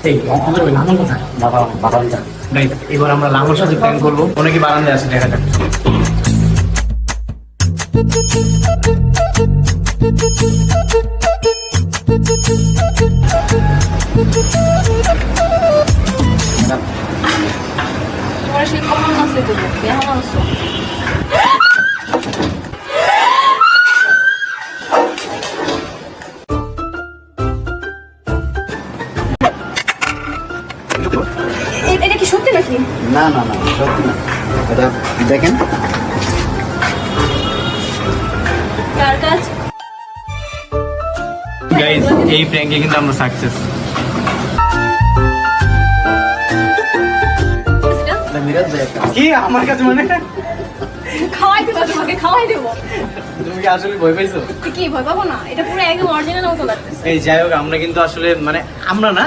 এই আমাদের ওই লাঙল কোথায়? বারান্দা। গাইস এবার আমরা লাঙল সাথে প্ল্যান করবো, অনেকে বারান্দায় আছে, দেখা যাক। তোমার সেই কমন আছে তো কেমন আছো? এটা কি সত্যি নাকি? না না না সত্যি না, এটা দেখেন। কার কাজ? গাইস এই প্র্যাঙ্কে কিন্তু আমরা সাকসেস। মিরাজ ভাই একটা কি আমার কাছে মানে খাওয়াই দেবো তোমাকে, খাওয়াই দেবো। তুমি কি আসলে ভয় পাইছো? কি ভয় পাবো না? এটা পুরো একদম অরিজিনাল মতো লাগতেছে। এই যাই হোক, আমরা কিন্তু আসলে মানে আমরা না